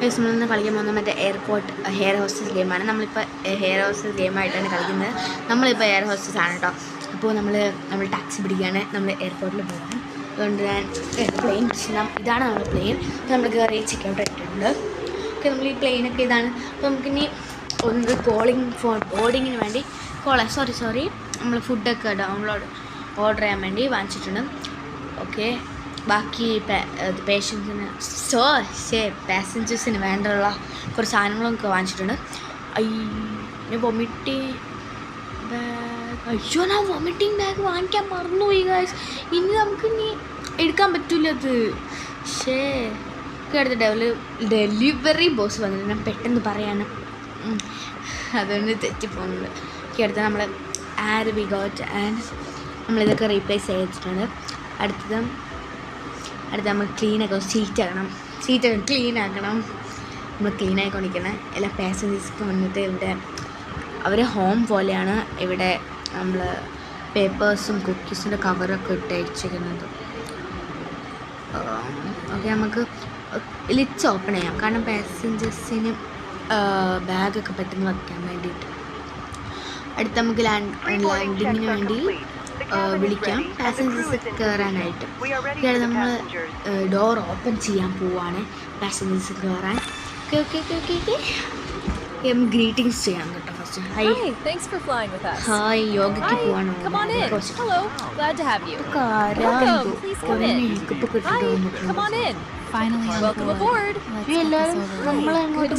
നമ്മളിന്ന് കളിക്കാൻ പോകുന്നത് മറ്റേ എയർപോർട്ട് ഹെയർ ഹോസ്റ്റസ് ഗെയിമാണ്. നമ്മളിപ്പോൾ ഹെയർ ഹോസ്റ്റസ് ഗെയിമായിട്ടാണ് കളിക്കുന്നത്. നമ്മളിപ്പോൾ എയർ ഹോസ്റ്റസ് ആണ് കേട്ടോ. അപ്പോൾ നമ്മൾ ടാക്സി പിടിക്കുകയാണ്, നമ്മൾ എയർപോർട്ടിൽ പോകുന്നത്. അതുകൊണ്ട് ഞാൻ പ്ലെയിൻ ഇതാണ് നമ്മുടെ പ്ലെയിൻ. നമ്മൾ കയറി ചെക്ക് ഔട്ട് ഇട്ടിട്ടുണ്ട്. ഓക്കെ, നമ്മൾ ഈ പ്ലെയിനൊക്കെ ഇതാണ്. അപ്പോൾ നമുക്കിനി ഒന്ന് ബോർഡിങ്ങിന് വേണ്ടി സോറി നമ്മൾ ഫുഡൊക്കെ ഓർഡർ ചെയ്യാൻ വേണ്ടി വാങ്ങിച്ചിട്ടുണ്ട്. ഓക്കെ, ബാക്കി പാസഞ്ചേഴ്സിന് വേണ്ടിയുള്ള കുറച്ച് സാധനങ്ങളൊക്കെ വാങ്ങിച്ചിട്ടുണ്ട്. ഞാൻ വോമിറ്റിംഗ് ബാഗ് വാങ്ങിക്കാൻ മറന്നുപോയി ഗൈസ്. ഇനി നമുക്ക് എടുക്കാൻ പറ്റില്ല അത്. അടുത്ത ഡെലിവറി ബോസ് വന്നിട്ട് ഞാൻ പെട്ടെന്ന് പറയാണ്, അതുകൊണ്ട് തെറ്റിപ്പോകുന്നത്. അടുത്ത നമ്മൾ വി ഗോട്ട് ആൻഡ് നമ്മളിതൊക്കെ റീപ്ലേസ് ചെയ്തിട്ടുണ്ട്. അടുത്ത നമ്മൾ സീറ്റ് ക്ലീൻ ആക്കണം. നമ്മൾ ക്ലീൻ ആയിക്കൊണ്ടിരിക്കണം. എല്ലാ പാസഞ്ചേഴ്സിനും വന്നിട്ട് ഇവിടെ അവർ ഹോം പോലെയാണ് ഇവിടെ നമ്മൾ പേപ്പേഴ്സും കുക്കീസിൻ്റെ കവറൊക്കെ ഇട്ട് അയച്ചിരിക്കുന്നത്. ഓക്കെ, നമുക്ക് ലിറ്റ്സ് ഓപ്പൺ ചെയ്യാം, കാരണം പാസഞ്ചേഴ്സിന് ബാഗൊക്കെ പെട്ടെന്ന് വയ്ക്കാൻ വേണ്ടിയിട്ട്. അടുത്ത് നമുക്ക് ലാൻഡിങ്ങിന് വേണ്ടി വിളിക്കാം പാസഞ്ചേഴ്സ് കയറാനായിട്ട്. നമ്മൾ ഡോർ ഓപ്പൺ ചെയ്യാൻ പോവാണ് പാസഞ്ചേഴ്സ് കയറാൻ. ഗ്രീറ്റിംഗ്സ് ചെയ്യാം കേട്ടോ. ഫസ്റ്റ് ഹായ്, യോഗയ്ക്ക് പോവാണ്. എല്ലാവരും നമ്മളെങ്ങോട്ട്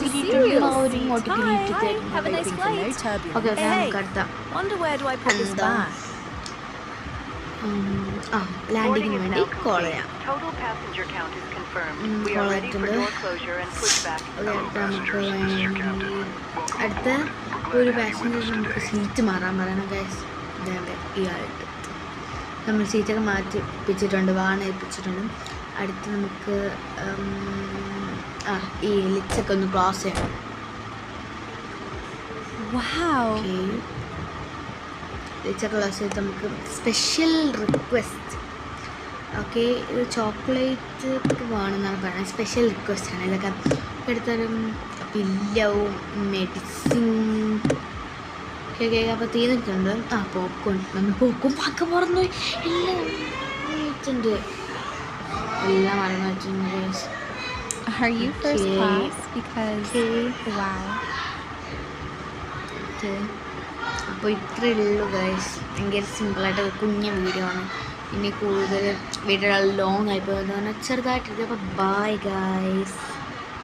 ലാൻഡിങ്ങിന് വേണ്ടി കോൾ ചെയ്യാം. അടുത്ത ഒരു പാസഞ്ചർ നമുക്ക് സീറ്റ് മാറാൻ പറയണം ഗൈസ്. ഇയാളായിട്ട് നമ്മൾ സീറ്റൊക്കെ മാറ്റിപ്പിച്ചിട്ടുണ്ട്, ഏൽപ്പിച്ചിട്ടുണ്ട്. അടുത്ത് നമുക്ക് ഈ ലിറ്റ്സൊക്കെ ഒന്ന് ക്ലോസ് ചെയ്യണം. ലിറ്റ്സൊക്കെ ക്ലോസ് ചെയ്ത് നമുക്ക് സ്പെഷ്യൽ റിക്വസ്റ്റ്. ഓക്കെ, ഇത് ചോക്ലേറ്റ് വേണമെന്നാണ് പറയുന്നത്. സ്പെഷ്യൽ റിക്വസ്റ്റാണ് ഇതൊക്കെ. എടുത്തൊരു പില്ലവും മെഡിസിൻ ഒക്കെ അപ്പോൾ തീർന്നിട്ടുണ്ട്. പോപ്കോൺ, നമ്മൾ പോപ്കോൺ പാക്കാൻ മറന്നു. എല്ലാം വെച്ചിട്ടുണ്ട്, എല്ലാം മറന്നു വെച്ചിട്ടുണ്ട്. അപ്പോൾ ഇത്രയേ ഉള്ളൂ ഗൈസ്. ഭയങ്കര സിമ്പിളായിട്ട് കുഞ്ഞ വീഡിയോ ആണ്. ഇനി കൂടുതൽ വീഡിയോ ലോങ് ആയിപ്പോയി ചെറുതായിട്ട്. അപ്പോൾ ബൈ ഗൈസ്.